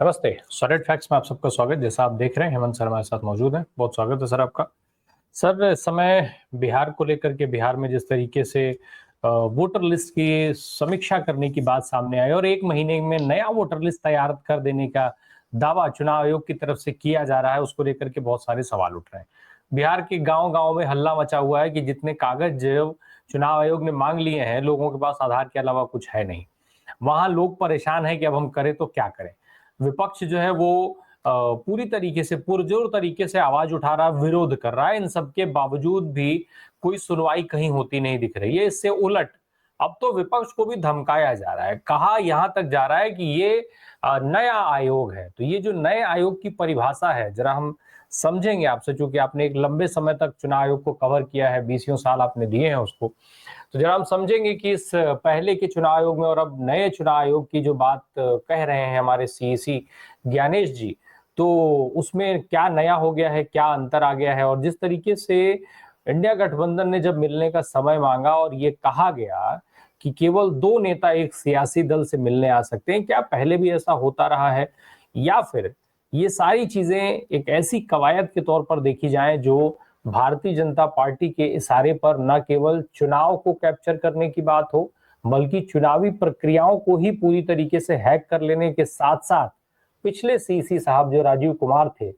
नमस्ते। Solid facts में आप सबका स्वागत। जैसा आप देख रहे हैं हेमंत सर हमारे साथ मौजूद हैं। बहुत स्वागत है सर आपका। सर, इस समय बिहार को लेकर के बिहार में जिस तरीके से वोटर लिस्ट की समीक्षा करने की बात सामने आई और 1 महीने में नया वोटर लिस्ट तैयार कर देने का दावा चुनाव आयोग की तरफ से किया जा रहा है, उसको लेकर के बहुत सारे सवाल उठ रहे हैं। बिहार के गांव-गांव में हल्ला मचा हुआ है कि जितने कागज चुनाव आयोग ने मांग लिए हैं, लोगों के पास आधार के अलावा कुछ है नहीं। वहां लोग परेशान हैं कि अब हम करें तो क्या करें। विपक्ष जो है वो पूरी तरीके से पुरजोर तरीके से आवाज उठा रहा, विरोध कर रहा है। इन सब के बावजूद भी कोई सुनवाई कहीं होती नहीं दिख रही है। इससे उलट अब तो विपक्ष को भी धमकाया जा रहा है। कहा यहां तक जा रहा है कि ये नया आयोग है। तो ये जो नए आयोग की परिभाषा है, जरा हम समझेंगे आपसे, चूंकि आपने एक लंबे समय तक चुनाव आयोग को कवर किया है, 20 साल आपने दिए हैं उसको। तो जरा हम समझेंगे कि इस पहले के चुनाव आयोग में और अब नए चुनाव आयोग की जो बात कह रहे हैं हमारे सीईसी ज्ञानेश जी, तो उसमें क्या नया हो गया है, क्या अंतर आ गया है। और जिस तरीके से इंडिया गठबंधन ने जब मिलने का समय मांगा और ये कहा गया कि केवल 2 नेता एक सियासी दल से मिलने आ सकते हैं, क्या पहले भी ऐसा होता रहा है या फिर ये सारी चीजें एक ऐसी कवायद के तौर पर देखी जाएं जो भारतीय जनता पार्टी के इशारे पर न केवल चुनाव को कैप्चर करने की बात हो, बल्कि चुनावी प्रक्रियाओं को ही पूरी तरीके से हैक कर लेने के साथ साथ पिछले सीसी साहब जो राजीव कुमार थे,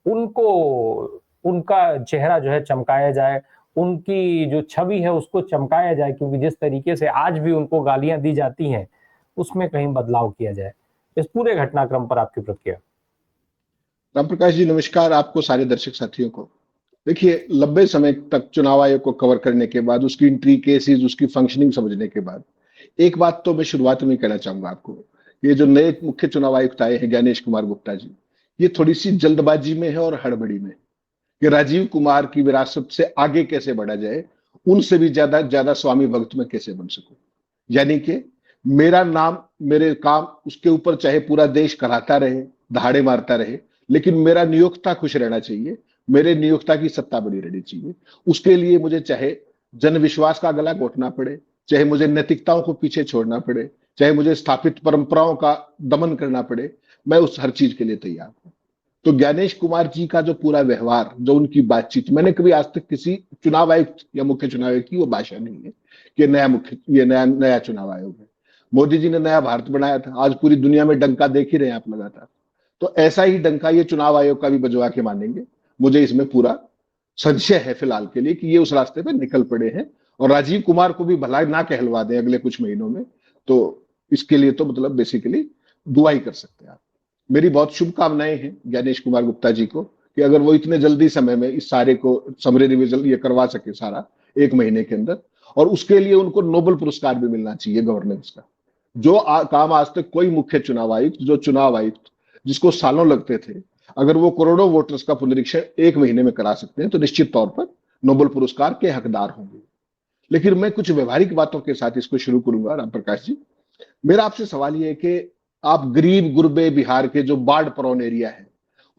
उनको उनका चेहरा जो है चमकाया जाए, उनकी जो छवि है उसको चमकाया जाए, क्योंकि जिस तरीके से आज भी उनको गालियां दी जाती हैं उसमें कहीं बदलाव किया जाए। इस पूरे घटनाक्रम पर आपकी प्रतिक्रिया। राम प्रकाश जी नमस्कार, आपको सारे दर्शक साथियों को। देखिए, लंबे समय तक चुनाव आयोग को कवर करने के बाद, उसकी इंट्रिकेसीज, उसकी फंक्शनिंग समझने के बाद, एक बात तो मैं शुरुआत में कहना चाहूंगा आपको। ये जो नए मुख्य चुनाव आयुक्त आए हैं ज्ञानेश कुमार गुप्ता जी, ये थोड़ी सी जल्दबाजी में है और हड़बड़ी में, कि राजीव कुमार की विरासत से आगे कैसे बढ़ा जाए, उनसे भी ज्यादा ज्यादा स्वामी भक्त में कैसे बन सकूं। यानी कि मेरा नाम, मेरे काम, उसके ऊपर चाहे पूरा देश कराता रहे, दहाड़े मारता रहे, लेकिन मेरा नियोक्ता खुश रहना चाहिए, मेरे नियोक्ता की सत्ता बनी रहनी चाहिए। उसके लिए मुझे चाहे जन विश्वास का गला घोटना पड़े, चाहे मुझे नैतिकताओं को पीछे छोड़ना पड़े, चाहे मुझे स्थापित परंपराओं का दमन करना पड़े, मैं उस हर चीज के लिए तैयार हूं। तो ज्ञानेश कुमार जी का जो पूरा व्यवहार, जो उनकी बातचीत, मैंने कभी आज तक किसी चुनाव आयुक्त या मुख्य चुनाव आयुक्त की वो भाषा नहीं है कि नया नया चुनाव आयोग है। मोदी जी ने नया भारत बनाया था, आज पूरी दुनिया में डंका देख ही रहे हैं आप लगातार। तो ऐसा ही डंका ये चुनाव आयोग का भी बजवा के मानेंगे। मुझे इसमें पूरा संशय है फिलहाल के लिए कि ये उस रास्ते पे निकल पड़े हैं, और राजीव कुमार को भी भला ना कहलवा दें अगले कुछ महीनों में, तो इसके लिए तो मतलब बेसिकली दुआ ही कर सकते हैं आप। मेरी बहुत शुभकामनाएं हैं ज्ञानेश कुमार गुप्ता जी को, कि अगर वो इतने जल्दी समय में इस सारे को समरी रिविजन ये करवा सके सारा 1 महीने के अंदर, और उसके लिए उनको नोबेल पुरस्कार भी मिलना चाहिए गवर्नेंस का। जो काम आज तक कोई मुख्य चुनाव आयुक्त, जो चुनाव आयुक्त जिसको सालों लगते थे, अगर वो करोड़ों वोटर्स का पुनरीक्षण 1 महीने में करा सकते हैं, तो निश्चित तौर पर नोबेल पुरस्कार के हकदार होंगे। लेकिन मैं कुछ व्यवहारिक बातों के साथ इसको शुरू करूंगा राम प्रकाश जी। मेरा आपसे सवाल यह है कि आप गरीब गुरबे बिहार के जो बाढ़ प्रॉन एरिया है,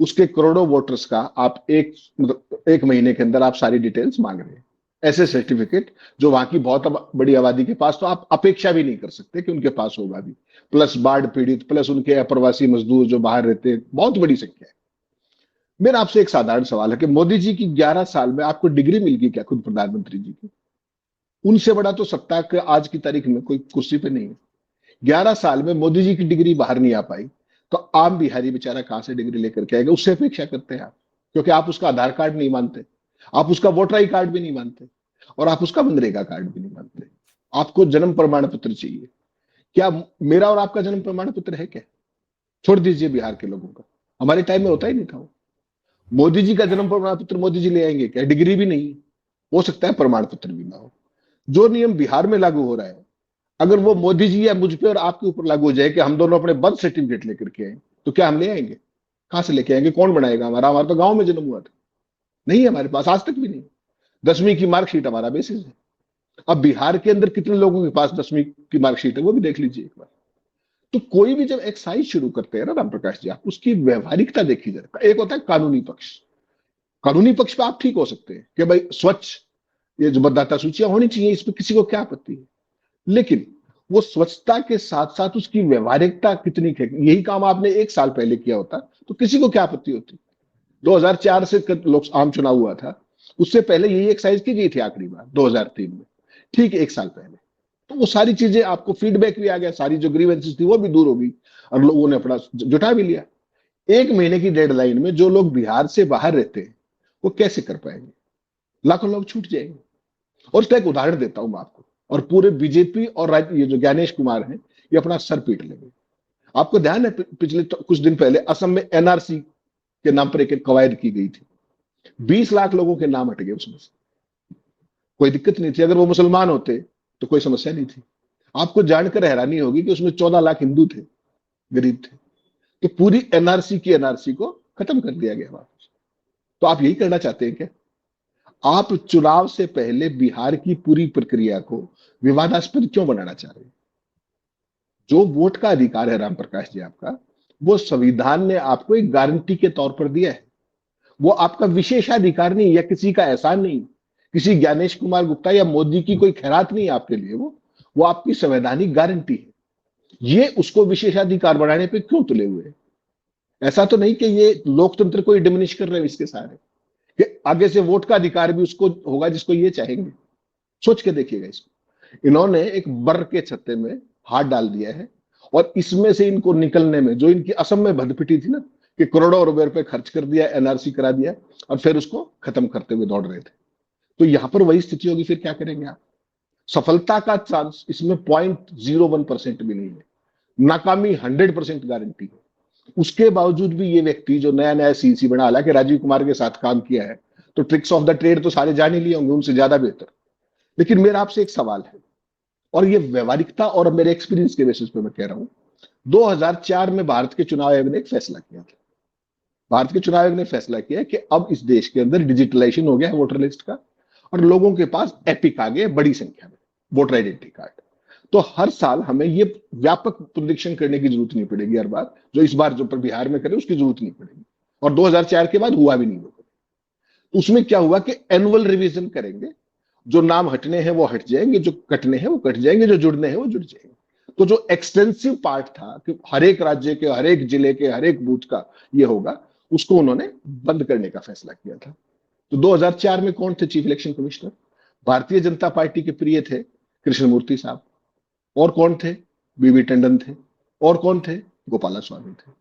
उसके करोड़ों वोटर्स का आप 1 महीने के अंदर आप सारी डिटेल्स मांग रहे हैं, ऐसे सर्टिफिकेट जो वहां की बहुत बड़ी आबादी के पास तो आप अपेक्षा भी नहीं कर सकते कि उनके पास होगा भी, प्लस बाढ़ पीड़ित, प्लस उनके अप्रवासी मजदूर जो बाहर रहते हैं, बहुत बड़ी संख्या है। मेरा आपसे एक साधारण सवाल है कि मोदी जी की 11 साल में आपको डिग्री मिल गई क्या, खुद प्रधानमंत्री जी की? उनसे बड़ा तो सत्ता के आज की तारीख में कोई कुर्सी पे नहीं है। 11 साल में मोदी जी की डिग्री बाहर नहीं आ पाई, तो आम बिहारी बेचारा कहां से डिग्री लेकर के आएगा? उससे अपेक्षा करते हैं आप, क्योंकि आप उसका आधार कार्ड नहीं मानते, आप उसका वोटर आई कार्ड भी नहीं मानते, और आप उसका मनरेगा कार्ड भी नहीं मानते। आपको जन्म प्रमाण पत्र चाहिए। क्या मेरा और आपका जन्म प्रमाण पत्र है क्या? छोड़ दीजिए बिहार के लोगों का, हमारे टाइम में होता ही नहीं था वो। मोदी जी का जन्म प्रमाण पत्र मोदी जी ले आएंगे क्या? डिग्री भी नहीं, हो सकता है प्रमाण पत्र भी ना हो। जो नियम बिहार में लागू हो रहा है, अगर वो मोदी जी या मुझ पे और आपके ऊपर लागू हो जाए कि हम दोनों अपने बर्थ सर्टिफिकेट लेकर के आए, तो क्या हम ले आएंगे? कहां से लेके आएंगे? कौन बनाएगा? हमारा हमारा तो गांव में जन्म हुआ था, नहीं है हमारे पास, आज तक भी नहीं। 10वीं की मार्कशीट हमारा बेसिस है। अब बिहार के अंदर कितने लोगों के पास 10वीं की मार्कशीट है, वो भी देख लीजिए एक बार। तो कोई भी जब एक्साइज शुरू करते हैं ना राम प्रकाश जी, आप उसकी व्यवहारिकता देखी जाए। एक होता है कानूनी पक्ष, कानूनी पक्ष पे आप ठीक हो सकते हैं कि भाई स्वच्छ ये जो मतदाता सूचियां होनी चाहिए, इसमें किसी को क्या आपत्ति है। लेकिन वो स्वच्छता के साथ साथ उसकी व्यवहारिकता कितनी है, यही काम आपने 1 साल पहले किया होता तो किसी को क्या आपत्ति होती। 2004 से लोक आम चुनाव हुआ था, उससे पहले यही एक्सरसाइज की गई थी आखिरी बार 2003 में, ठीक 1 साल पहले। तो वो सारी चीजें, आपको फीडबैक भी आ गया, सारी जो ग्रीवेंसेस थी वो भी दूर होगी और लोगों ने अपना जुटा भी लिया। 1 महीने की डेडलाइन में जो लोग बिहार से बाहर रहते हैं वो कैसे कर पाएंगे, लाखों लोग छूट जाएंगे। और इसका एक उदाहरण देता हूं मैं आपको, और पूरे बीजेपी और ये जो ज्ञानेश कुमार हैं ये अपना सर पीट लेंगे। आपको ध्यान है पिछले कुछ दिन पहले असम में एनआरसी के नाम पर एक कवायद की गई थी, 20 लाख लोगों के नाम हट गए उसमें से। कोई दिक्कत नहीं थी, अगर वो मुसलमान होते तो कोई समस्या नहीं थी। आपको जानकर हैरानी होगी कि उसमें 14 लाख हिंदू थे, गरीब थे। तो पूरी एनआरसी को खत्म कर दिया गया वापस। तो आप यही करना चाहते हैं क्या? आप चुनाव से पहले बिहार की पूरी प्रक्रिया को विवादास्पद क्यों बनाना चाह रहे हैं? जो वोट का अधिकार है राम प्रकाश जी आपका, वो संविधान ने आपको एक गारंटी के तौर पर दिया है। वो आपका विशेषाधिकार नहीं या किसी का एहसान नहीं, किसी ज्ञानेश कुमार गुप्ता या मोदी की कोई खैरात नहीं आपके लिए। वो आपकी संवैधानिक गारंटी है। ये उसको विशेषाधिकार बढ़ाने पे क्यों तुले हुए हैं? ऐसा तो नहीं कि ये लोकतंत्र को डिमिनिश कर रहे हैं इसके सारे, कि आगे से वोट का अधिकार भी उसको होगा जिसको ये चाहेंगे। सोच के देखिएगा इसको। इन्होंने एक बर के छत्ते में हाथ डाल दिया है और इसमें से इनको निकलने में, जो इनकी असम में भदपिटी थी ना, कि करोड़ों रुपए खर्च कर दिया, एनआरसी करा दिया और फिर उसको खत्म करते हुए दौड़ रहे थे। तो यहां पर वही स्थिति होगी, फिर क्या करेंगे आप? सफलता का चांस इसमें 0.01% भी नहीं है, नाकामी 100% गारंटी है। उसके बावजूद भी ये व्यक्ति जो नया नया सीसी बना, हालांकि राजीव कुमार के साथ काम किया है तो ट्रिक्स ऑफ द ट्रेड तो सारे जान ही लिए होंगे, उनसे ज्यादा बेहतर। लेकिन मेरा आपसे एक सवाल है, और ये व्यवहारिकता और मेरे एक्सपीरियंस के बेसिस पे मैं कह रहा हूं। 2004 में भारत के चुनाव आयोग ने एक फैसला किया था। भारत के चुनाव आयोग ने फैसला किया कि अब इस देश के अंदर डिजिटलाइजेशन हो गया है वोटर लिस्ट का, और लोगों के पास एपिक आ गए बड़ी संख्या में, वोटर आइडेंटिटी कार्ड। तो हर साल हमें ये व्यापक पुनरीक्षण करने की जरूरत नहीं पड़ेगी। हर बार जो इस बार जो पर बिहार में करे उसकी जरूरत नहीं पड़ेगी, और 2004 के बाद हुआ भी नहीं होगा। तो उसमें क्या हुआ कि एनुअल रिवीजन करेंगे, जो नाम हटने हैं वो हट जाएंगे, जो कटने हैं वो कट जाएंगे, जो जुड़ने हैं वो जुड़ जाएंगे। तो जो एक्सटेंसिव पार्ट था कि हर एक राज्य के, हर एक जिले के, हर एक बूथ का ये होगा, उसको उन्होंने बंद करने का फैसला किया था। तो 2004 में कौन थे chief election commissioner? Bharatiya Janata party के प्रिय थे कृष्णमूर्ति साहब। और कौन थे? बीवी टंडन थे। और कौन थे? गोपाला स्वामी थे।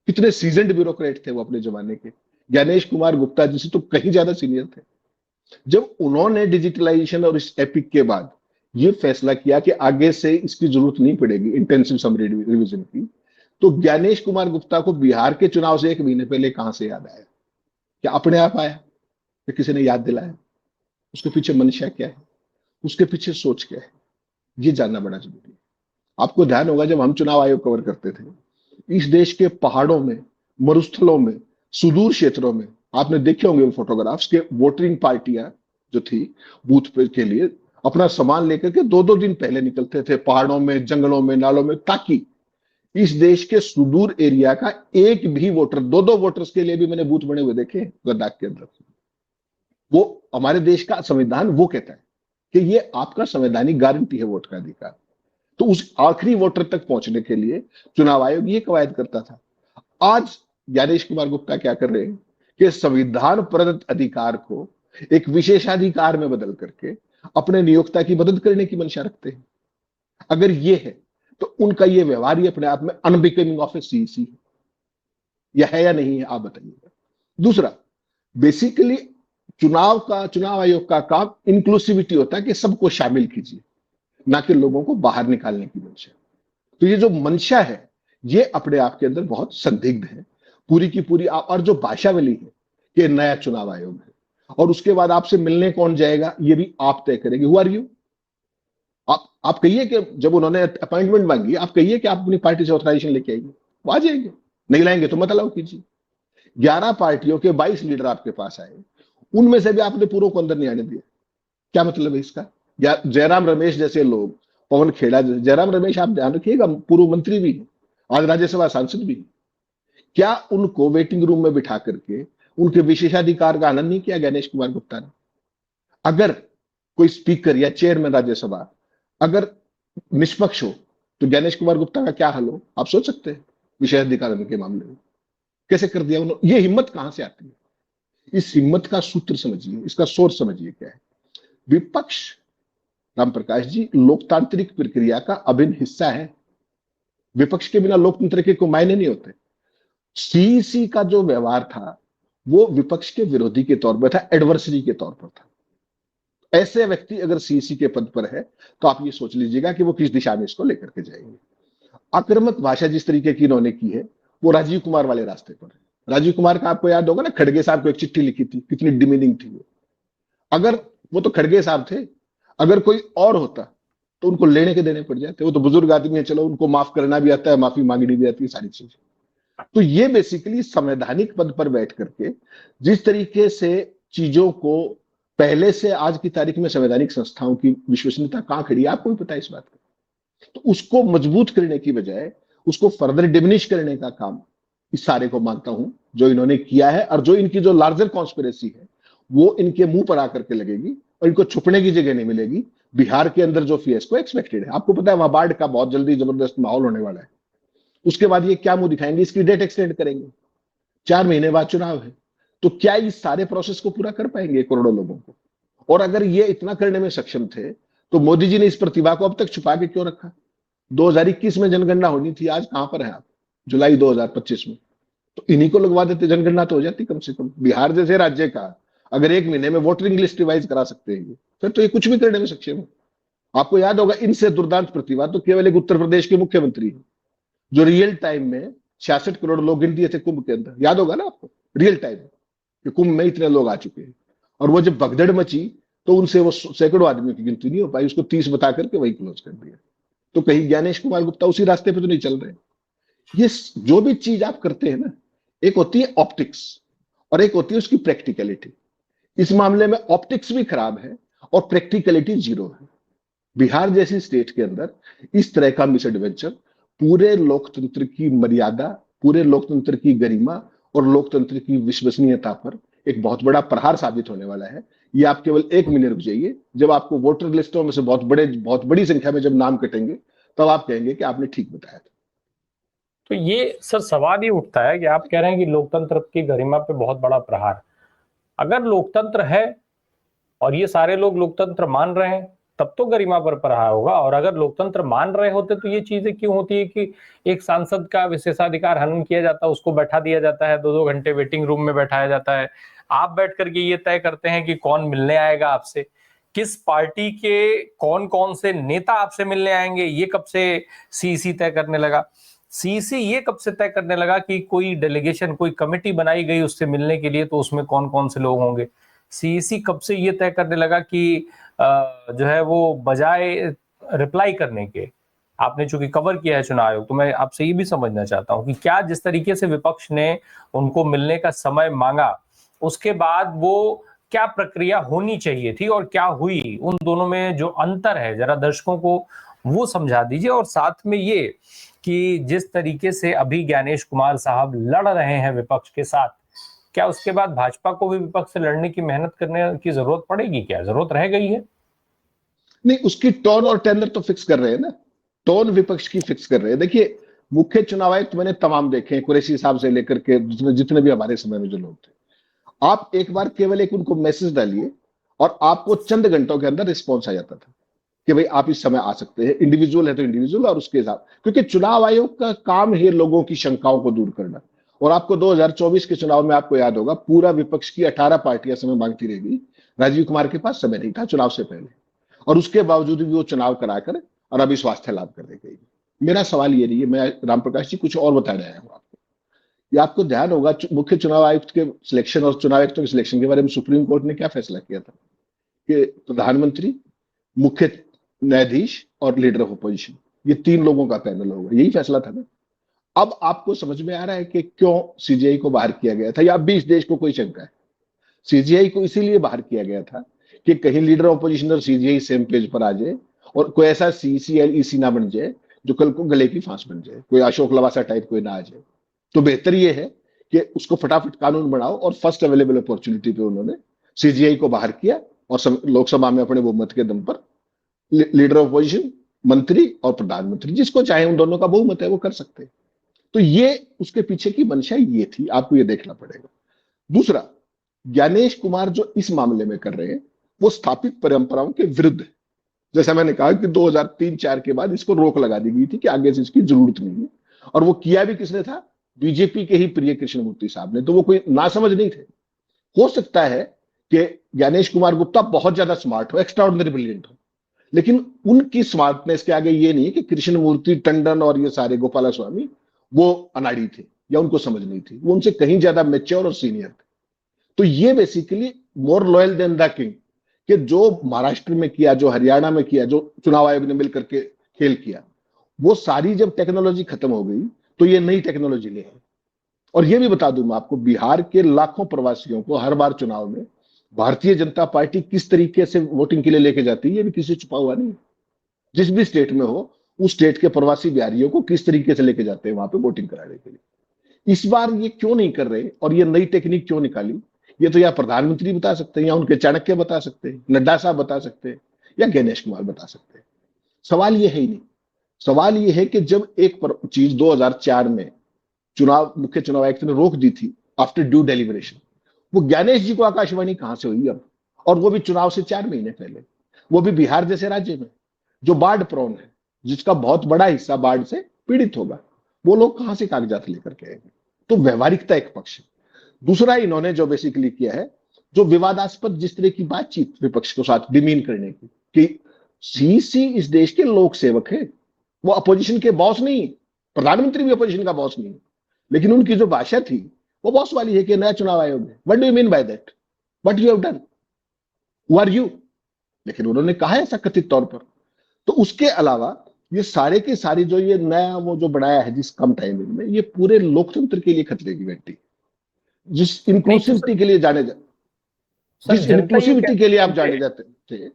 कितने सीजन्ड ब्यूरोक्रेट थे वो अपने जमाने के। ज्ञानेश कुमार गुप्ता जी से तो कहीं ज्यादा सीनियर थे। जब उन्होंने डिजिटलाइजेशन और इस एपिक के बाद ये फैसला किया कि आगे से इसकी जरूरत नहीं पड़ेगी इंटेंसिव समरी रिवीजन की, तो ज्ञानेश कुमार गुप्ता को बिहार के चुनाव से 1 महीने पहले कहां से याद आया? क्या अपने आप आया या किसी ने याद दिलाया? उसके पीछे मंशा क्या है, उसके पीछे सोच क्या है, ये जानना बड़ा जरूरी है। आपको ध्यान होगा जब हम चुनाव आयोग कवर करते थे, इस देश के पहाड़ों में, मरुस्थलों में, सुदूर क्षेत्रों में आपने देखे होंगे वो फोटोग्राफ्स के वोटिंग पार्टियां जो थी बूथ पे के लिए अपना सामान लेकर के 2-2 दिन पहले निकलते थे, पहाड़ों में, जंगलों में, नालों में, ताकि इस देश के सुदूर एरिया का एक भी वोटर, 2-2 वोटर्स के लिए भी मैंने बूथ बने हुए देखे लद्दाख के अंदर। वो हमारे देश का संविधान वो कहता है कि ये आपका संवैधानिक गारंटी है वोट का अधिकार। तो उस आखिरी वोटर तक पहुंचने के लिए चुनाव आयोग ये कवायद करता था। आज ज्ञानेश कुमार गुप्ता क्या कर रहे हैं कि संविधान प्रदत्त अधिकार को एक विशेषाधिकार में बदल करके अपने नियोक्ता की मदद करने की मंशा रखते हैं। अगर ये है तो उनका ये व्यवहार ही अपने आप में अनबिकमिंग ऑफ ए सीसी है या नहीं है, आप बताइएगा। दूसरा, बेसिकली चुनाव आयोग का काम इंक्लूसिविटी होता है कि सबको शामिल कीजिए, ना कि लोगों को बाहर निकालने की मंशा। तो ये जो मंशा है ये अपने आप के अंदर बहुत संदिग्ध है पूरी की पूरी। और जो भाषावली है कि नया चुनाव आयोग है, और उसके बाद आपसे मिलने कौन जाएगा ये भी आप तय करेंगे। Who are you? आप कहिए कि जब उन्होंने अपॉइंटमेंट मांगी, आप कहिए कि आप अपनी पार्टी से ऑथराइजेशन लेके आइए, वो आ जाएंगे। नहीं लाएंगे तो मत अलाउ कीजिए। 11 पार्टियों के 22 लीडर आपके पास आए, उनमें से भी आपने पूर्व को अंदर नहीं आने दिया। क्या मतलब है इसका? या जयराम रमेश जैसे लोग, पवन खेड़ा जैसे, जयराम रमेश आप ध्यान रखिएगा पूर्व मंत्री भी है, आज राज्यसभा सांसद भी है। क्या उनको वेटिंग रूम में बिठा करके उनके विशेषाधिकार का आनंद नहीं किया ज्ञानेश कुमार गुप्ता ने? अगर कोई स्पीकर या चेयरमैन राज्यसभा अगर निष्पक्ष हो, तो ज्ञानेश कुमार गुप्ता का क्या हाल हो आप सोच सकते हैं विशेषाधिकार के मामले में कैसे कर दिया उन्होंने। ये हिम्मत कहां से आती है? इस हिम्मत का सूत्र समझिए, इसका सोर्स समझिए क्या है। विपक्ष, राम प्रकाश जी, लोकतांत्रिक प्रक्रिया का अभिन्न हिस्सा है। विपक्ष के बिना लोकतंत्र के कोई मायने नहीं होते। सीईसी का जो व्यवहार था वो विपक्ष के विरोधी के तौर पर था, एडवर्सरी के तौर पर था। ऐसे व्यक्ति अगर सीईसी के पद पर है तो आप ये सोच लीजिएगा कि वो किस दिशा में इसको लेकर के जाएंगे। आक्रामक भाषा जिस तरीके की इन्होंने की है वो राजीव कुमार वाले रास्ते पर है। राजीव कुमार का आपको याद होगा ना, खड़गे साहब को एक चिट्ठी लिखी थी, कितनी डिमीनिंग थी वो। अगर वो तो खड़गे साहब थे, अगर कोई और होता तो उनको लेने के देने पड़ जाते। वो तो बुजुर्ग आदमी है, चलो उनको माफ करना भी आता है, माफी मांगनी भी आती है, सारी चीजें। तो ये बेसिकली संवैधानिक पद पर बैठ करके जिस तरीके से चीजों को पहले से आज की तारीख में संवैधानिक संस्थाओं की विश्वसनीयता कहां खड़ी है आपको भी पता है इस बात का। तो उसको मजबूत करने की बजाय उसको फर्दर डिमिनिश करने का काम इस सारे को मानता हूं जो इन्होंने किया है। और जो इनकी जो लार्जर कॉन्स्पिरेसी है वो इनके मुंह पर आकर के लगेगी और इनको छुपने की जगह नहीं मिलेगी। बिहार के अंदर जो फिएस्को एक्सपेक्टेड है, आपको पता है वहां बाढ़ का बहुत जल्दी जबरदस्त माहौल होने वाला है। उसके बाद ये क्या मुंह दिखाएंगे, इसकी डेट एक्सटेंड करेंगे, 4 महीने बाद चुनाव है। तो क्या इस सारे प्रोसेस को पूरा कर पाएंगे करोड़ों लोगों को? और अगर ये इतना करने में सक्षम थे तो मोदी जी ने इस प्रतिभा को अब तक छुपा के क्यों रखा? 2021 में जनगणना होनी थी, आज कहां पर है आप? जुलाई 2025 में। तो इन्हीं को लगवा देते, जनगणना तो हो जाती कम से कम। बिहार जैसे राज्य का अगर 1 महीने में वोटरिंग लिस्ट रिवाइज करा सकते हैं फिर तो ये कुछ भी करने में सक्षम है। आपको याद होगा इनसे दुर्दांत प्रतिभा तो केवल एक उत्तर प्रदेश के मुख्यमंत्री है जो रियल टाइम में 66 करोड़ लोग गिन दिए थे कुंभ के अंदर। याद होगा ना आपको, रियल टाइम कि कुंभ में इतने लोग आ चुके हैं। और वो जब भगदड़ मची तो उनसे वो सैकड़ों आदमियों की गिनती नहीं हो पाई, उसको 30 बता करके वही क्लोज कर दिया। तो कहीं ज्ञानेश कुमार गुप्ता उसी रास्ते पे तो नहीं चल रहे? ये जो भी चीज आप करते हैं ना, एक होती है ऑप्टिक्स और एक होती है उसकी प्रैक्टिकलिटी। इस मामले में ऑप्टिक्स भी खराब है और प्रैक्टिकलिटी जीरो है। बिहार जैसी स्टेट के अंदर इस तरह का मिसएडवेंचर पूरे लोकतंत्र की मर्यादा, पूरे लोकतंत्र की गरिमा और लोकतंत्र की विश्वसनीयता पर एक बहुत बड़ा प्रहार साबित होने वाला है। ये आप केवल 1 महीने रुक जाइए, जब आपको वोटर लिस्टों में से बहुत बड़ी संख्या में जब नाम कटेंगे तब आप कहेंगे कि आपने ठीक बताया था। तो ये सर सवाल ये उठता है कि आप कह रहे हैं कि लोकतंत्र की गरिमा पे बहुत बड़ा प्रहार। अगर लोकतंत्र है और ये सारे लोग लोकतंत्र मान रहे हैं तब तो गरिमा पर प्रहार होगा। और अगर लोकतंत्र मान रहे होते तो ये चीजें क्यों होती है कि एक सांसद का विशेषाधिकार हनन किया जाता है, उसको बैठा दिया जाता है, 2-2 घंटे वेटिंग रूम में बैठाया जाता है। आप बैठ करके ये तय करते हैं कि कौन मिलने आएगा आपसे, किस पार्टी के कौन कौन से नेता आपसे मिलने आएंगे, ये कब से सीईसी तय करने लगा? सीईसी ये कब से तय करने लगा कि कोई डेलीगेशन, कोई कमेटी बनाई गई उससे मिलने के लिए, तो उसमें कौन कौन से लोग होंगे? सीईसी कब से ये तय करने लगा कि जो है वो बजाय रिप्लाई करने के, आपने चूंकि कवर किया है चुनाव आयोग, तो मैं आपसे ये भी समझना चाहता हूं कि क्या जिस तरीके से विपक्ष ने उनको मिलने का समय मांगा उसके बाद वो क्या प्रक्रिया होनी चाहिए थी और क्या हुई, उन दोनों में जो अंतर है जरा दर्शकों को वो समझा दीजिए। और साथ में ये कि जिस तरीके से अभी ज्ञानेश कुमार साहब लड़ रहे हैं विपक्ष के साथ, क्या उसके बाद भाजपा को भी विपक्ष से लड़ने की मेहनत करने की जरूरत पड़ेगी? क्या जरूरत रह गई है? नहीं, उसकी टोन और टेंडर तो फिक्स कर रहे हैं ना, टोन विपक्ष की फिक्स कर रहे हैं। देखिए मुख्य चुनाव आयुक्त मैंने तमाम देखे हैं, कुरैशी साहब से लेकर के जितने भी हमारे समय में जो लोग थे। आप एक बार केवल एक उनको मैसेज डालिए और आपको चंद घंटों के अंदर रिस्पॉन्स आ जाता था कि भाई आप इस समय आ सकते हैं। इंडिविजुअल है तो इंडिविजुअल और उसके हिसाब, क्योंकि चुनाव आयोग का काम है लोगों की शंकाओं को दूर करना। और आपको 2024 के चुनाव में आपको याद होगा पूरा विपक्ष की 18 पार्टियां समय मांगती रहेगी, राजीव कुमार के पास समय नहीं था चुनाव से पहले, और उसके बावजूद भी वो चुनाव कराकर और अभी स्वास्थ्य लाभ कर देगी। मेरा सवाल ये नहीं है, मैं राम प्रकाश जी कुछ और बताने आया हूं आपको। ये आपको ध्यान होगा मुख्य चुनाव आयुक्त के सिलेक्शन और चुनाव आयुक्तों के सिलेक्शन के बारे में सुप्रीम कोर्ट ने क्या फैसला किया था कि प्रधानमंत्री, मुख्य न्यायाधीश और लीडर ऑफ अपोजिशन, ये 3 लोगों का पैनल होगा। यही फैसला था ना। अब आपको समझ में आ रहा है कि क्यों सीजीआई को बाहर किया गया था, या अब भी इस देश को कोई शंका है? सीजीआई को इसीलिए बाहर किया गया था कि कहीं लीडर ऑफ अपोजिशन और सीजीआई सेम पेज पर आ जाए और कोई ऐसा सीसीएल ईसी ना बन जाए जो कल को गले की फांस बन जाए, कोई अशोक लवासा टाइप कोई ना आ जाए। तो बेहतर यह है कि उसको फटाफट कानून बनाओ, और फर्स्ट अवेलेबल अपॉर्चुनिटी पे उन्होंने सीजीआई को बाहर किया और लोकसभा में अपने बहुमत के दम पर लीडर ऑफ अपोजिशन मंत्री और प्रधानमंत्री, जिसको चाहे उन दोनों का बहुमत है वो कर सकते हैं। तो ये उसके पीछे की मंशा ये थी, आपको ये देखना पड़ेगा। दूसरा, ज्ञानेश कुमार जो इस मामले में कर रहे हैं वो स्थापित परंपराओं के विरुद्ध है। जैसा मैंने कहा कि 2003-4 के बाद इसको रोक लगा दी गई थी कि आगे से इसकी जरूरत नहीं है, और वो किया भी किसने था? बीजेपी के ही प्रिय कृष्णमूर्ति साहब ने। तो वो कोई नासमझ नहीं थे। हो सकता है कि ज्ञानेश कुमार गुप्ता बहुत ज्यादा स्मार्ट हो, एक्स्ट्राऑर्डिनरी ब्रिलियंट हो, लेकिन उनकी स्मार्टनेस के आगे ये नहीं है कि कृष्णमूर्ति टंडन और ये सारे गोपाला स्वामी वो अनाड़ी थे या उनको समझ नहीं थी। वो उनसे कहीं ज्यादा मेच्योर और सीनियर थे। तो ये basically more loyal than the king, कि जो महाराष्ट्र में किया, जो हरियाणा में किया, जो चुनाव आयोग ने मिलकर के खेल किया, वो सारी जब टेक्नोलॉजी खत्म हो गई तो ये नई टेक्नोलॉजी ले आई। और ये भी बता दूं मैं आपको, बिहार के लाखों प्रवासियों को हर बार चुनाव में भारतीय जनता पार्टी किस तरीके से वोटिंग के लिए लेके जाती है, ये भी किसी छुपा हुआ नहीं। जिस भी स्टेट में हो, उस स्टेट के प्रवासी बिहारियों को किस तरीके से लेके जाते हैं वहां पे वोटिंग कराने के लिए। इस बार ये क्यों नहीं कर रहे और ये नई टेक्निक क्यों निकाली, ये तो या प्रधानमंत्री बता सकते हैं, या उनके चाणक्य बता सकते हैं, नड्डा साहब बता सकते हैं, या गणेश कुमार बता सकते हैं। सवाल ये है ही नहीं। सवाल ये है कि जब एक चीज 2004 में मुख्य चुनाव आयुक्त ने रोक दी थी आफ्टर ड्यू डेलिब्रेशन, वो ज्ञानेश जी को आकाशवाणी कहां से हुई अब, और वो भी चुनाव से 4 महीने पहले, वो भी बिहार जैसे राज्य में जो बाढ़ प्रोन है, जिसका बहुत बड़ा हिस्सा बाढ़ से पीड़ित होगा। वो लोग कहां से कागजात लेकर के आएंगे? तो व्यवहारिकता एक पक्ष है। दूसरा, इन्होंने जो बेसिकली किया है, जो विवादास्पद जिस तरह की बातचीत विपक्ष के साथ डिमीन करने की, कि सीसी इस देश के लोक सेवक है, वो अपोजिशन के बॉस नहीं। प्रधानमंत्री भी अपोजिशन का बॉस नहीं, लेकिन उनकी जो भाषा थी वो बॉस वाली है कि नया चुनाव आयोग है। What do you mean by that? What you have done? Who are you? लेकिन उन्होंने कहा ऐसा कथित तौर पर। तो उसके अलावा ये सारे के सारी जो ये नया वो जो बनाया है जिस कम टाइमिंग में, ये पूरे लोकतंत्र के लिए खतरे की घंटी, जिस नहीं तो इंक्लूसिविटी के लिए सर जिस इंक्लूसिविटी के लिए आप जाने जाते थे,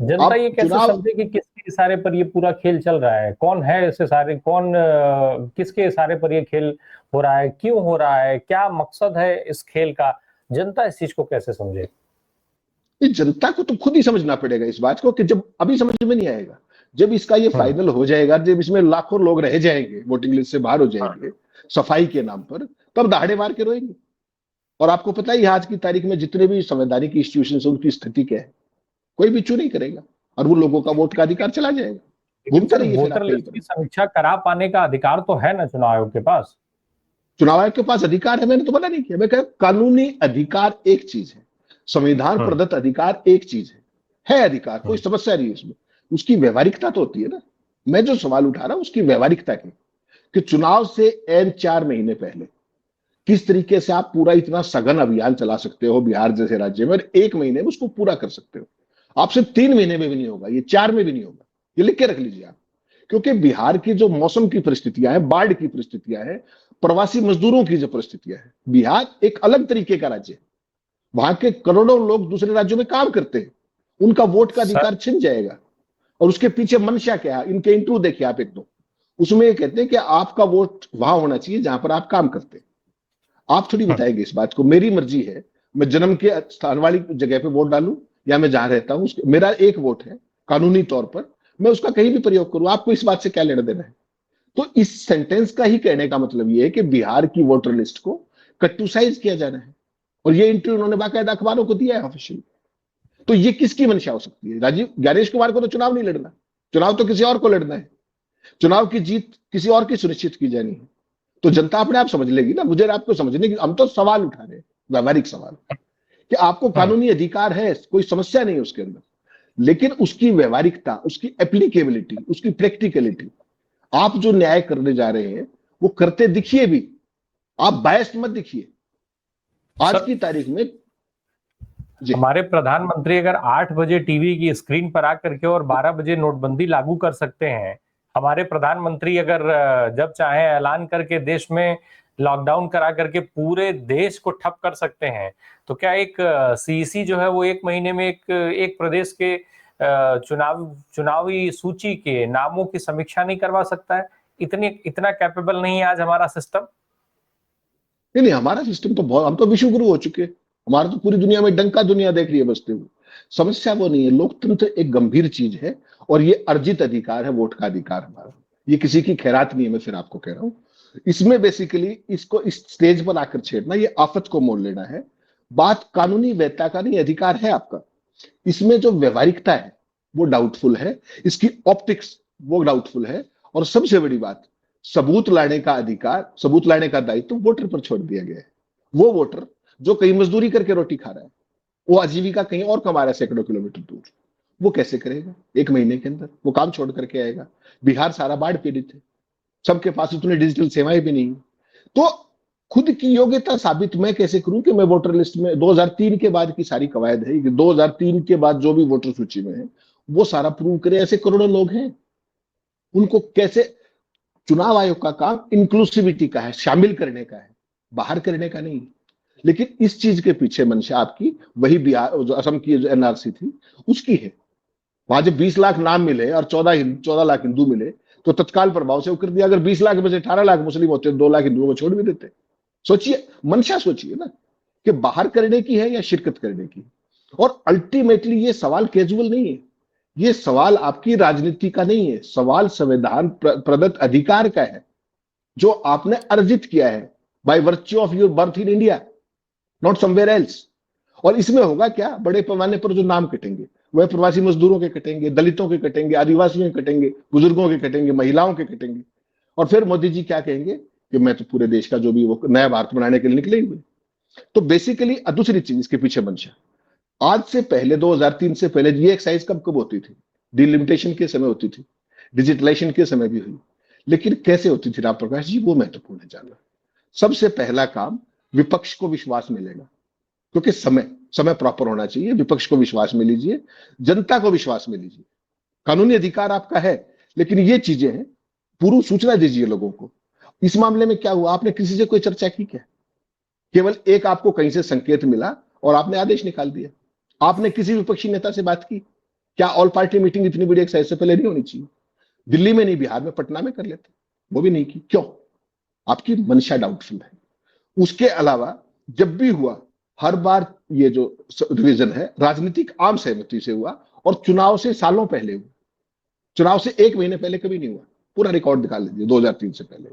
जनता आप ये कैसे चुनाव समझे कि किसके इशारे पर ये पूरा खेल चल रहा है? कौन है ऐसे सारे, कौन किसके इशारे पर ये खेल हो रहा है, क्यों हो रहा है, क्या मकसद है इस खेल का? जनता इस चीज को कैसे समझे? इस जनता को तो खुद ही समझना पड़ेगा इस बात को, कि जब अभी समझ में नहीं आएगा, जब इसका ये फाइनल हो जाएगा, जब इसमें लाखों लोग रह जाएंगे, वोटिंग लिस्ट से बाहर हो जाएंगे सफाई के नाम पर, तब दहाड़े मार के रोएंगे। और आपको पता ही आज की तारीख में जितने भी संवैधानिक इंस्टीट्यूशन है उनकी स्थिति क्या है, कोई भी चू नहीं करेगा और वो लोगों का वोट का अधिकार चला जाएगा। घूमते रहिए फिर वोटर आप लिस्ट की समीक्षा करा पाने का अधिकार तो है ना चुनाव आयोग के पास? चुनाव आयोग के पास अधिकार है, मैंने तो मना नहीं किया। मैं कह कानूनी अधिकार एक चीज है, संविधान प्रदत्त अधिकार एक चीज है अधिकार, कोई समस्या नहीं है उसमें। उसकी व्यवहारिकता तो होती है ना। मैं जो सवाल उठा रहा हूं उसकी व्यवहारिकता की, कि चुनाव से एन 4 महीने पहले किस तरीके से आप पूरा इतना सघन अभियान चला सकते हो बिहार जैसे राज्य में, और 1 महीने में उसको पूरा कर सकते हो। आपसे 3 महीने में भी नहीं होगा, ये 4 में भी नहीं होगा, ये लिख के रख लीजिए आप। क्योंकि बिहार की जो मौसम की परिस्थितियां हैं, बाढ़ की परिस्थितियां हैं, प्रवासी मजदूरों की जो परिस्थितियां हैं, बिहार एक अलग तरीके का राज्य है। वहां के करोड़ों लोग दूसरे राज्यों में काम करते हैं, उनका वोट का अधिकार छिन जाएगा। और उसके पीछे मंशा क्या है, इनके इंटरव्यू देखिए आप एक दो, उसमें ये कहते हैं कि आपका वोट वहां होना चाहिए जहां पर आप काम करते हैं। आप थोड़ी बताएंगे इस बात को। मेरी मर्जी है, मैं जन्म के स्थान वाली जगह पे वोट डालूं या मैं जहां रहता हूं मेरा एक वोट है कानूनी तौर पर, मैं उसका कहीं भी प्रयोग करूं, आपको इस बात से क्या लेना देना है? तो इस सेंटेंस का ही कहने का मतलब यह है कि बिहार की वोटर लिस्ट को कट्टुसाइज किया जाना है। और ये इंटरव्यू उन्होंने बाकायदा अखबारों को दिया है ऑफिशियली। तो ये किसकी मंशा हो सकती है? राजीव ज्ञानेश कुमार को तो चुनाव नहीं लड़ना, चुनाव तो किसी और को लड़ना है, चुनाव की जीत किसी और की सुनिश्चित की जानी है। तो जनता अपने आप समझ लेगी ना। मुझे आपको समझने की, हम तो सवाल उठा रहे हैं, व्यवहारिक सवाल, कि आपको कानूनी अधिकार है, कोई समस्या नहीं है उसके अंदर, लेकिन उसकी व्यवहारिकता, उसकी एप्लीकेबिलिटी, उसकी प्रैक्टिकलिटी, आप जो न्याय करने जा रहे हैं वो करते दिखिए भी, आप बायस्ड मत दिखिए। आज की तारीख में हमारे प्रधानमंत्री अगर 8 बजे टीवी की स्क्रीन पर आकर के और 12 बजे नोटबंदी लागू कर सकते हैं, हमारे प्रधानमंत्री अगर जब चाहे ऐलान करके देश में लॉकडाउन करा करके पूरे देश को ठप कर सकते हैं, तो क्या एक सीईसी जो है वो 1 महीने में एक प्रदेश के चुनावी सूची के नामों की समीक्षा नहीं करवा सकता है? इतना कैपेबल नहीं है आज हमारा सिस्टम? नहीं, हमारा सिस्टम तो बहुत, हम तो विश्वगुरु हो चुके हैं। हमारा तो पूरी दुनिया में डंका दुनिया देख रही है बसते हुए। समस्या वो नहीं है। लोकतंत्र एक गंभीर चीज है और ये अर्जित अधिकार है, वोट का अधिकार हमारा, ये किसी की खैरात नहीं है। मैं फिर आपको कह रहा हूं, इसमें बेसिकली इसको इस स्टेज पर आकर छेड़ना, ये आफत को मोल लेना है। बात कानूनी वैधता का नहीं, अधिकार है आपका, इसमें जो व्यवहारिकता है वो डाउटफुल है, इसकी ऑप्टिक्स वो डाउटफुल है, और सबसे बड़ी बात, सबूत लाने का अधिकार, सबूत लाने का दायित्व वोटर पर छोड़ दिया गया है। वो वोटर जो कहीं मजदूरी करके रोटी खा रहा है, वो आजीविका कहीं और कमा रहा है सैकड़ों किलोमीटर दूर, वो कैसे करेगा? एक महीने के अंदर वो काम छोड़ करके आएगा। बिहार सारा बाढ़ पीड़ित है, सबके पास उतनी डिजिटल सेवाएं भी नहीं, तो खुद की योग्यता साबित मैं कैसे करूं कि मैं वोटर लिस्ट में 2003 के बाद की सारी कवायद है कि 2003 के बाद जो भी वोटर सूची में है वो सारा प्रूव करे। ऐसे करोड़ों लोग हैं, उनको कैसे? चुनाव आयोग का काम इंक्लूसिविटी का है, शामिल करने का है, बाहर करने का नहीं। लेकिन इस चीज के पीछे मंशा आपकी वही बिहार, जो असम की जो एनआरसी थी उसकी है। वहां जब 20 लाख नाम मिले और 14 लाख हिंदू मिले तो तत्काल प्रभाव से वो कर दिया। अगर 20 लाख में से 18 लाख मुस्लिम होते, 2 लाख हिंदुओं को छोड़ भी देते। सोचिए, मंशा सोचिए ना, कि बाहर करने की है या शिरकत करने की। और अल्टीमेटली ये सवाल कैजुअल नहीं है, ये सवाल आपकी राजनीति का नहीं है, सवाल संविधान प्रदत्त अधिकार का है, जो आपने अर्जित किया है by virtue of your birth in India, not somewhere else. और इसमें होगा क्या? बड़े पैमाने पर जो नाम कटेंगे वह प्रवासी मजदूरों के कटेंगे, दलितों के कटेंगे, आदिवासियों के कटेंगे, बुजुर्गों के कटेंगे, महिलाओं के कटेंगे। और फिर मोदी जी क्या कहेंगे कि मैं तो पूरे देश का जो भी वो नया भारत बनाने के लिए निकले हुए। तो बेसिकली दूसरी चीज इसके पीछे मंशा, आज से पहले 2003 से पहले ये एक्सरसाइज कब कब होती थी? डिलिमिटेशन के समय होती थी, डिजिटलाइजेशन के समय भी हुई, लेकिन कैसे होती थी राम प्रकाश जी, वो महत्वपूर्ण है जानना। सबसे पहला काम, विपक्ष को विश्वास मिलेगा, क्योंकि समय प्रॉपर होना चाहिए। विपक्ष को विश्वास में लीजिए, जनता को विश्वास में लीजिए। कानूनी अधिकार आपका है, लेकिन ये चीजें हैं, पूरी सूचना दीजिए लोगों को। इस मामले में क्या हुआ? आपने किसी से कोई चर्चा की क्या? केवल एक आपको कहीं से संकेत मिला और आपने आदेश निकाल दिया। आपने किसी विपक्षी नेता से बात की क्या? ऑल पार्टी मीटिंग इतनी बड़ी एक्सरसाइज से पहले नहीं होनी चाहिए? दिल्ली में नहीं, बिहार में, पटना में कर लेते, वो भी नहीं की। क्यों? आपकी मंशा डाउटफुल है। उसके अलावा जब भी हुआ, हर बार ये जो रिवीजन है राजनीतिक आम सहमति से हुआ, और चुनाव से सालों पहले हुआ। चुनाव से 1 महीने पहले कभी नहीं हुआ। पूरा रिकॉर्ड निकाल लीजिए 2003 से पहले।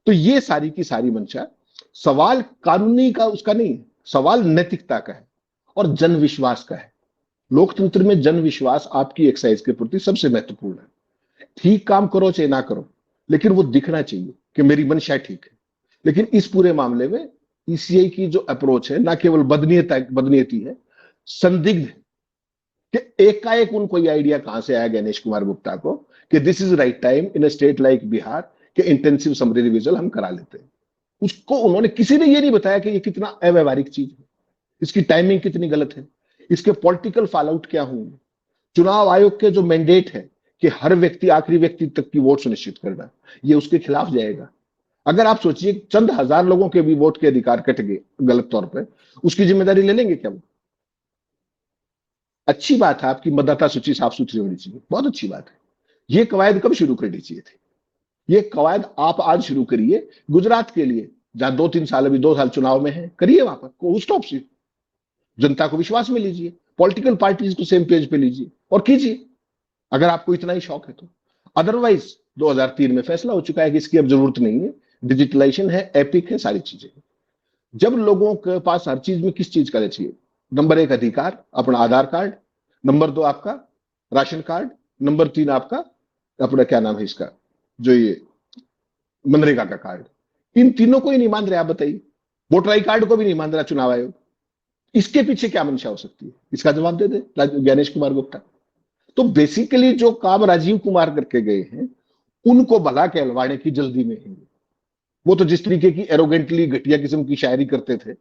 तो ये सारी की सारी मंशा, सवाल कानूनी का उसका नहीं है, सवाल नैतिकता का है और जन विश्वास का है। लोकतंत्र में जन विश्वास आपकी एक्सरसाइज के प्रति सबसे महत्वपूर्ण है। ठीक काम करो चाहे ना करो, लेकिन वो दिखना चाहिए कि मेरी मंशा ठीक है। लेकिन इस पूरे मामले में ईसीआई की जो अप्रोच है, ना केवल बदनीयती है, संदिग्ध है कि एकाएक उनको ये आइडिया कहां से आया गणेश कुमार गुप्ता को कि this is right time in a state like Bihar के इंटेंसिव समरी रिविजन हम करा लेते हैं। उसको उन्होंने, किसी ने ये नहीं बताया कि ये कितना अव्यवहारिक चीज है, इसकी टाइमिंग कितनी गलत है, इसके पॉलिटिकल फॉलआउट क्या होंगे। चुनाव आयोग के जो मैंडेट है कि हर व्यक्ति, आखिरी व्यक्ति तक की वोट सुनिश्चित करना, ये उसके खिलाफ जाएगा। अगर आप सोचिए चंद हजार लोगों के भी वोट के अधिकार कट गए गलत तौर पे, उसकी जिम्मेदारी ले लेंगे क्या वो? अच्छी बात है आपकी मतदाता सूची साफ सुथरी होनी चाहिए, बहुत अच्छी बात है। ये कवायद कब शुरू करनी चाहिए थी? ये कवायद आप आज शुरू करिए गुजरात के लिए, जहां 2-3 साल, अभी 2 साल चुनाव में है, करिए वहां पर स्टॉप से। जनता को विश्वास में लीजिए, पॉलिटिकल पार्टीज को सेम पेज पे लीजिए और कीजिए, अगर आपको इतना ही शौक है तो। अदरवाइज 2003 में फैसला हो चुका है कि इसकी अब जरूरत नहीं है। डिजिटलाइजेशन है, एपिक है, सारी चीजें। जब लोगों के पास हर चीज में किस चीज का चाहिए? नंबर 1 अधिकार, अपना आधार कार्ड। नंबर 2 आपका राशन कार्ड। नंबर 3 आपका अपना क्या नाम है इसका, जो ये मनरेगा का कार्ड। इन तीनों को ही नहीं मान रहे, आप बताइए। वोटर आई कार्ड को भी नहीं मान रहा चुनाव आयोग। इसके पीछे क्या मंशा हो सकती है? इसका जवाब दे दे गणेश कुमार गुप्ता। तो बेसिकली जो काम राजीव कुमार करके गए हैं, उनको भला कहलवाने की जल्दी में है। वो तो जिस तरीके की एरोगेंटली घटिया किस्म की शायरी करते थे,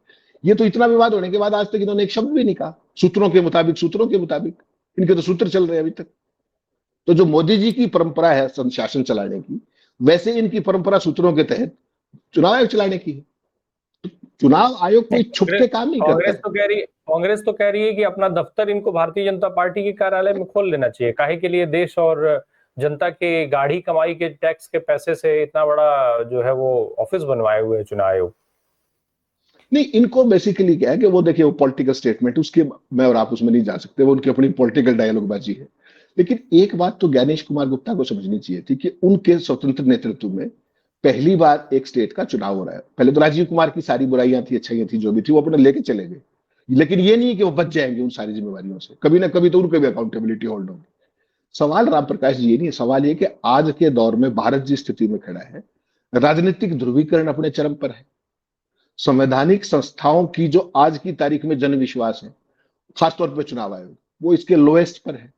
ये तो इतना विवाद होने के बाद आज तक इन्होंने एक शब्द भी नहीं कहा। सूत्रों के मुताबिक इनके तो सूत्र चल रहे हैं अभी तक। तो जो मोदी जी की परंपरा है शासन चलाने की, वैसे इनकी परंपरा सूत्रों के तहत चुनाव आयोग चलाने की है। तो चुनाव आयोग कोई छुप के काम नहीं करता। कांग्रेस तो कह रही है कि अपना दफ्तर इनको भारतीय जनता पार्टी के कार्यालय में खोल लेना चाहिए। काहे के लिए देश और जनता के गाढ़ी कमाई के टैक्स के पैसे से इतना बड़ा जो है वो ऑफिस बनवाए हुए चुनाव आयोग। नहीं, इनको बेसिकली क्या है कि वो देखिए, वो पॉलिटिकल स्टेटमेंट, उसके मैं और आप उसमें नहीं जा सकते, वो उनकी अपनी पॉलिटिकल डायलॉग बाजी है। लेकिन एक बात तो ज्ञानेश कुमार गुप्ता को समझनी चाहिए थी कि उनके स्वतंत्र नेतृत्व में पहली बार एक स्टेट का चुनाव हो रहा है। पहले तो राजीव कुमार की सारी बुराइयां थी, अच्छाइयां थी, जो भी थी वो अपने लेके चले गए, लेकिन ये नहीं कि वो बच जाएंगे उन सारी जिम्मेवारियों से, कभी ना कभी तो उनको भी अकाउंटेबिलिटी होल्ड होगी। सवाल राम प्रकाश जी ये नहीं है, सवाल ये कि आज के दौर में भारत जिस स्थिति में खड़ा है, राजनीतिक ध्रुवीकरण अपने चरम पर है। संवैधानिक संस्थाओं की जो आज की तारीख में जनविश्वास है, खासतौर पर चुनाव आयोग, वो इसके लोएस्ट पर है।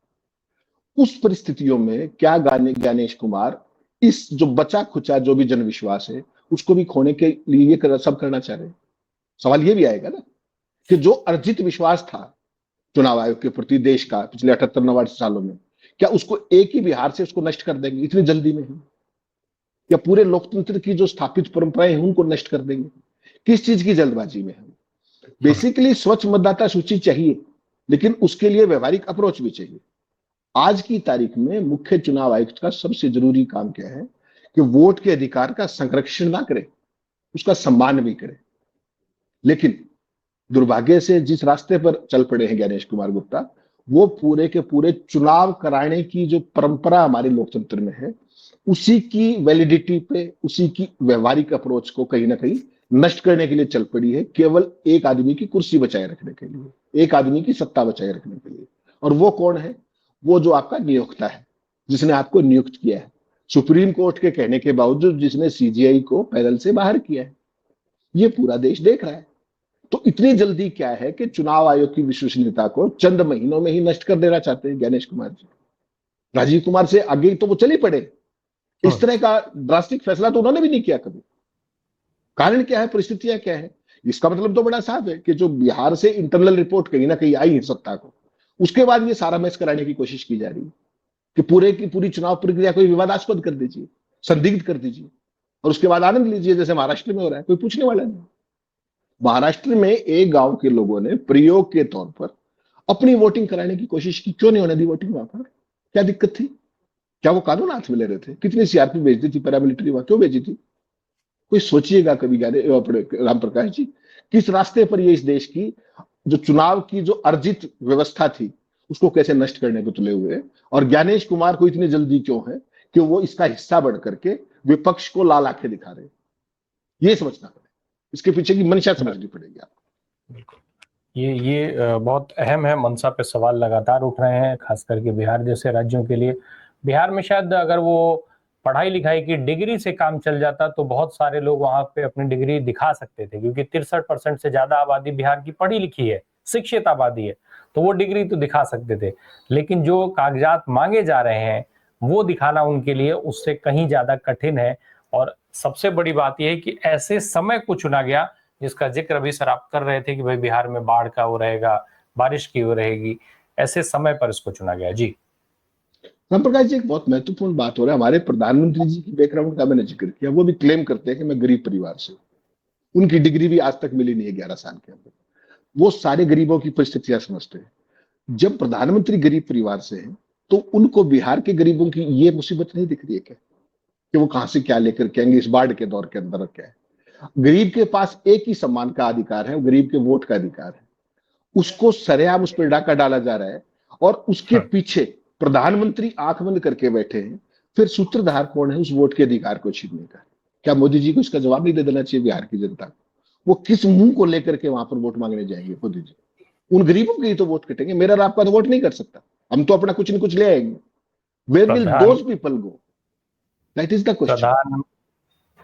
उस परिस्थितियों में क्या ज्ञानेश कुमार इस जो बचा खुचा जो भी जनविश्वास है उसको भी खोने के लिए ये सब करना चाह रहे हैं? सवाल ये भी आएगा ना कि जो अर्जित विश्वास था चुनाव आयोग के प्रति देश का पिछले 78-89 सालों में, क्या उसको एक ही बिहार से उसको नष्ट कर देंगे इतनी जल्दी में ही? या पूरे लोकतंत्र की जो स्थापित परंपराएं हैं उनको नष्ट कर देंगे? किस चीज की जल्दबाजी में हम? बेसिकली स्वच्छ मतदाता सूची चाहिए, लेकिन उसके लिए व्यवहारिक अप्रोच भी चाहिए। आज की तारीख में मुख्य चुनाव आयुक्त का सबसे जरूरी काम क्या है कि वोट के अधिकार का संरक्षण ना करे, उसका सम्मान भी करे। लेकिन दुर्भाग्य से जिस रास्ते पर चल पड़े हैं ज्ञानेश कुमार गुप्ता, वो पूरे के पूरे चुनाव कराने की जो परंपरा हमारे लोकतंत्र में है, उसी की वैलिडिटी पे, उसी की व्यवहारिक अप्रोच को कहीं ना कहीं नष्ट करने के लिए चल पड़ी है, केवल एक आदमी की कुर्सी बचाए रखने के लिए, एक आदमी की सत्ता बचाए रखने के लिए। और वो कौन है? वो जो आपका नियोक्ता है, जिसने आपको नियुक्त किया है, सुप्रीम कोर्ट के कहने के बावजूद जिसने सीजीआई को पैनल से बाहर किया है। ये पूरा देश देख रहा है। तो इतनी जल्दी क्या है कि चुनाव आयोग की विश्वसनीयता को चंद महीनों में ही नष्ट कर देना चाहते हैं ज्ञानेश कुमार जी। राजीव कुमार से आगे तो वो चले पड़े, इस तरह का ड्रास्टिक फैसला तो उन्होंने भी नहीं किया कभी। कारण क्या है, परिस्थितियां क्या है? इसका मतलब तो बड़ा साफ है कि जो बिहार से इंटरनल रिपोर्ट कहीं ना कहीं आई है सत्ता को, उसके बाद ये सारा मैच कराने की कोशिश की जा रही है कि पूरे की पूरी चुनाव प्रक्रिया को विवादास्पद कर दीजिए, संदिग्ध कर दीजिए, और उसके बाद आनंद लीजिए जैसे महाराष्ट्र में हो रहा है। कोई पूछने वाला नहीं। महाराष्ट्र में एक गांव के लोगों ने प्रयोग के तौर पर अपनी वोटिंग कराने की कोशिश की। क्यों नहीं होने दी वोटिंग वहां पर? क्या दिक्कत थी? क्या वो कानून हाथ में ले रहे थे? कितनी सीआरपी भेज दी थी, पैरामिलिट्री वहां क्यों भेजी थी? कोई सोचिएगा कभी राम प्रकाश जी, किस रास्ते पर ये इस देश की जो चुनाव की जो अर्जित व्यवस्था थी उसको कैसे नष्ट करने को तुले हुए हैं? और ज्ञानेश कुमार को इतनी जल्दी क्यों है कि वो इसका हिस्सा बढ़ करके विपक्ष को लाल आंखें दिखा रहे हैं? ये समझना पड़ेगा, इसके पीछे की मंशा समझनी पड़ेगी आपको। बिल्कुल, ये बहुत अहम है। मंशा पे सवाल लगातार उठ रहे हैं, खास करके बिहार जैसे राज्यों के लिए। बिहार में शायद अगर वो पढ़ाई लिखाई की डिग्री से काम चल जाता तो बहुत सारे लोग वहां पे अपनी डिग्री दिखा सकते थे, क्योंकि 63% से ज्यादा आबादी बिहार की पढ़ी लिखी है, शिक्षित आबादी है, तो वो डिग्री तो दिखा सकते थे। लेकिन जो कागजात मांगे जा रहे हैं वो दिखाना उनके लिए उससे कहीं ज्यादा कठिन है। और सबसे बड़ी बात यह है कि ऐसे समय को चुना गया जिसका जिक्र अभी सर आप कर रहे थे कि भाई बिहार में बाढ़ का वो रहेगा, बारिश की वो रहेगी, ऐसे समय पर इसको चुना गया। जी राम प्रकाश जी, एक बहुत महत्वपूर्ण बात हो रहा है। हमारे प्रधानमंत्री जी की बैकग्राउंड का मैंने जिक्र किया, वो भी क्लेम करते हैं कि मैं गरीब परिवार से, उनकी डिग्री भी आज तक मिली नहीं है 11 साल के अंदर। वो सारे गरीबों की परिस्थितियां समझते हैं। जब प्रधानमंत्री गरीब परिवार से हैं तो उनको बिहार के गरीबों की ये मुसीबत नहीं दिख रही है क्या कि वो कहां से क्या लेकर के आएंगे इस बाढ़ के दौर के अंदर? क्या है, गरीब के पास एक ही सम्मान का अधिकार है, गरीब के वोट का अधिकार है। उसको सरेआम उस पर डाका डाला जा रहा है और उसके पीछे प्रधानमंत्री आंख बंद करके बैठे हैं। फिर सूत्रधार कौन है उस वोट के अधिकार को छीनने का? क्या मोदी जी को इसका जवाब नहीं दे देना चाहिए बिहार की जनता को? वो किस मुंह को लेकर के वहां पर वोट मांगने जाएंगे मोदी जी? उन गरीबों के ही तो वोट कटेंगे, मेरा और आपका तो वोट नहीं कर सकता। हम तो अपना कुछ न कुछ ले आएंगे। वेयर विल प्रधान those people go? That is the question.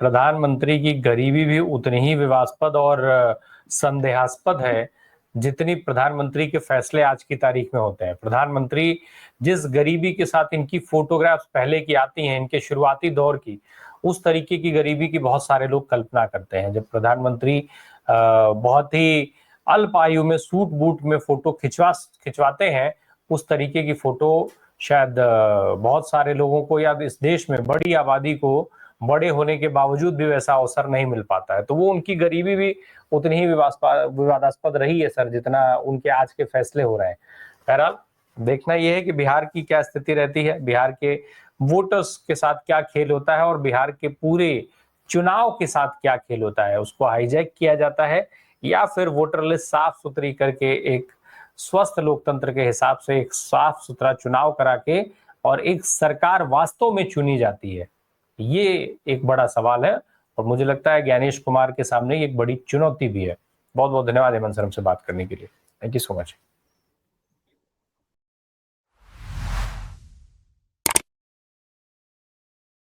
प्रधानमंत्री की गरीबी भी उतनी ही विवादास्पद और संदेहास्पद है जितनी प्रधानमंत्री के फैसले आज की तारीख में होते हैं। प्रधानमंत्री जिस गरीबी के साथ इनकी फोटोग्राफ्स पहले की आती हैं, इनके शुरुआती दौर की, उस तरीके की गरीबी की बहुत सारे लोग कल्पना करते हैं। जब प्रधानमंत्री बहुत ही अल्प आयु में सूट बूट में फोटो खिंचवाते हैं, उस तरीके की फोटो शायद बहुत सारे लोगों को या इस देश में बड़ी आबादी को बड़े होने के बावजूद भी वैसा अवसर नहीं मिल पाता है। तो वो उनकी गरीबी भी उतनी ही विवादास्पद रही है सर जितना उनके आज के फैसले हो रहे हैं। बहरहाल देखना यह है कि बिहार की क्या स्थिति रहती है, बिहार के वोटर्स के साथ क्या खेल होता है और बिहार के पूरे चुनाव के साथ क्या खेल होता है। उसको हाईजैक किया जाता है या फिर वोटर लिस्ट साफ सुथरी करके एक स्वस्थ लोकतंत्र के हिसाब से एक साफ सुथरा चुनाव करा के और एक सरकार वास्तव में चुनी जाती है? ये एक बड़ा सवाल है और मुझे लगता है ज्ञानेश कुमार के सामने एक बड़ी चुनौती भी है। बहुत बहुत धन्यवाद हेमंत सर हमसे बात करने के लिए। Thank you so much.